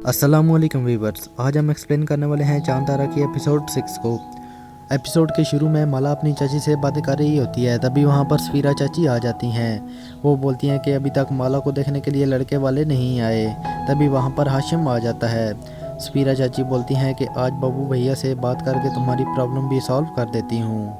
अस्सलामुअलैकुम वीवर्स, आज हम एक्सप्लेन करने वाले हैं चांद तारा की एपिसोड 6 को। एपिसोड के शुरू में माला अपनी चाची से बातें कर रही होती है, तभी वहाँ पर सफीरा चाची आ जाती हैं। वो बोलती हैं कि अभी तक माला को देखने के लिए लड़के वाले नहीं आए। तभी वहाँ पर हाशिम आ जाता है। सफीरा चाची बोलती हैं कि आज बाबू भैया से बात करके तुम्हारी प्रॉब्लम भी सॉल्व कर देती हूँ।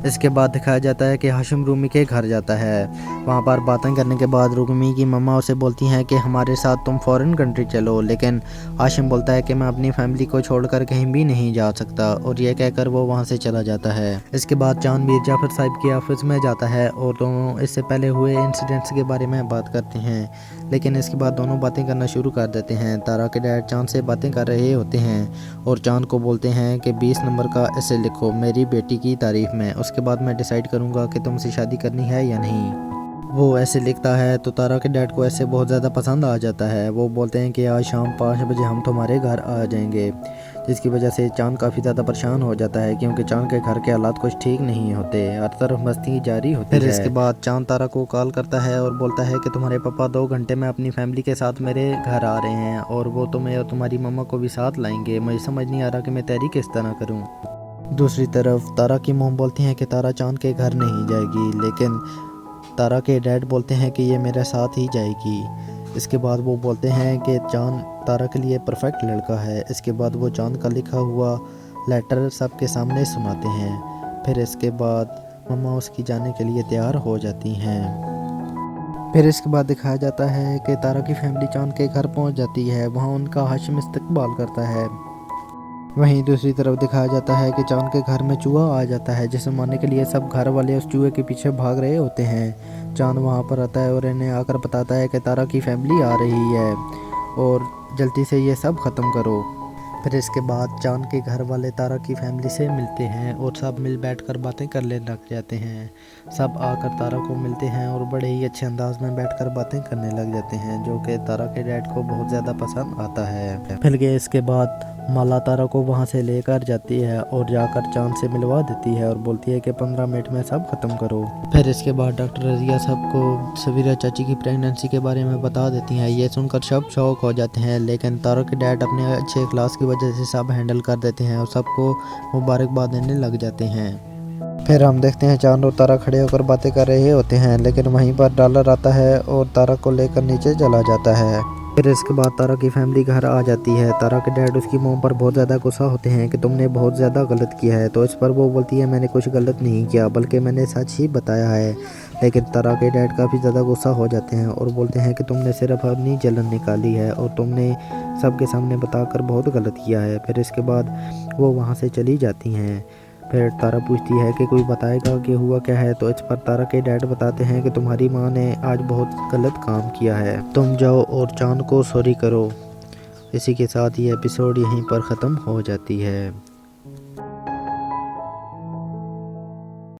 इसके बाद दिखाया जाता है कि हाशिम रूमी के घर जाता है। वहाँ पर बातें करने के बाद रूमी की मम्मा उसे बोलती हैं कि हमारे साथ तुम फॉरेन कंट्री चलो, लेकिन हाशिम बोलता है कि मैं अपनी फैमिली को छोड़कर कहीं भी नहीं जा सकता, और ये कहकर वो वहाँ से चला जाता है। इसके बाद चांद मीर जाफर साहब के ऑफिस में जाता है और दोनों इससे पहले हुए इंसिडेंट्स के बारे में बात करते हैं। लेकिन इसके बाद दोनों बातें करना शुरू कर देते हैं। तारा के डैड चांद से बातें कर रहे होते हैं और चांद को बोलते हैं कि 20 नंबर का ऐसे लिखो मेरी बेटी की तारीफ में, उसके बाद मैं डिसाइड करूँगा कि तुमसे शादी करनी है या नहीं। वो ऐसे लिखता है तो तारा के डैड को ऐसे बहुत ज़्यादा पसंद आ जाता है। वो बोलते हैं कि आज शाम 5 बजे हम तुम्हारे घर आ जाएंगे, जिसकी वजह से चांद काफ़ी ज़्यादा परेशान हो जाता है क्योंकि चांद के घर के हालात कुछ ठीक नहीं होते। हर तरफ मस्ती जारी होती है। फिर इसके बाद चांद तारा को कॉल करता है और बोलता है कि तुम्हारे पापा 2 घंटे में अपनी फैमिली के साथ मेरे घर आ रहे हैं और वो तुम्हें और तुम्हारी मम्मा को भी साथ लाएंगे। मुझे समझ नहीं आ रहा कि मैं तैयारी किस तरह करूँ। दूसरी तरफ तारा की मोम बोलती हैं कि तारा चांद के घर नहीं जाएगी, लेकिन तारा के डैड बोलते हैं कि ये मेरे साथ ही जाएगी। इसके बाद वो बोलते हैं कि चांद तारा के लिए परफेक्ट लड़का है। इसके बाद वो चांद का लिखा हुआ लेटर सबके सामने सुनाते हैं। फिर इसके बाद मम्मा उसकी जाने के लिए तैयार हो जाती हैं। फिर इसके बाद दिखाया जाता है कि तारा की फैमिली चांद के घर पहुंच जाती है। वहाँ उनका हाशिम इस्तकबाल करता है। वहीं दूसरी तरफ दिखाया जाता है कि चांद के घर में चूहा आ जाता है, जिसे मारने के लिए सब घर वाले उस चूहे के पीछे भाग रहे होते हैं। चांद वहां पर आता है और इन्हें आकर बताता है कि तारा की फैमिली आ रही है और जल्दी से ये सब ख़त्म करो। फिर इसके बाद चांद के घर वाले तारा की फैमिली से मिलते हैं और सब मिल बैठकर बातें करने लग जाते हैं। सब आकर तारा को मिलते हैं और बड़े ही अच्छे अंदाज में बैठकर बातें करने लग जाते हैं, जो कि तारा के डैड को बहुत ज़्यादा पसंद आता है। फिर इसके बाद माला तारा को वहाँ से लेकर जाती है और जाकर चांद से मिलवा देती है और बोलती है कि 15 मिनट में सब ख़त्म करो। फिर इसके बाद डॉक्टर रज़िया सबको सफीरा चाची की प्रेगनेंसी के बारे में बता देती हैं। ये सुनकर सब शौक हो जाते हैं, लेकिन तारा के डैड अपने अच्छे इखलास की वजह से सब हैंडल कर देते हैं और सबको मुबारकबाद देने लग जाते हैं। फिर हम देखते हैं चांद और तारा खड़े होकर बातें कर रहे होते हैं, लेकिन वहीं पर डॉलर आता है और तारा को लेकर नीचे चला जाता है। फिर इसके बाद तारा की फैमिली घर आ जाती है। तारा के डैड उसकी मोम पर बहुत ज़्यादा गुस्सा होते हैं कि तुमने बहुत ज़्यादा गलत किया है, तो इस पर वो बोलती है मैंने कुछ गलत नहीं किया, बल्कि मैंने सच ही बताया है। लेकिन तारा के डैड काफ़ी ज़्यादा गुस्सा हो जाते हैं और बोलते हैं कि तुमने सिर्फ अपनी जलन निकाली है और तुमने सबके सामने बताकर बहुत गलत किया है। फिर इसके बाद वो वहाँ से चली जाती हैं। फिर तारा पूछती है कि कोई बताएगा कि हुआ क्या है, तो इस पर तारा के डैड बताते हैं कि तुम्हारी माँ ने आज बहुत गलत काम किया है, तुम जाओ और चांद को सॉरी करो। इसी के साथ ये एपिसोड यहीं पर ख़त्म हो जाती है।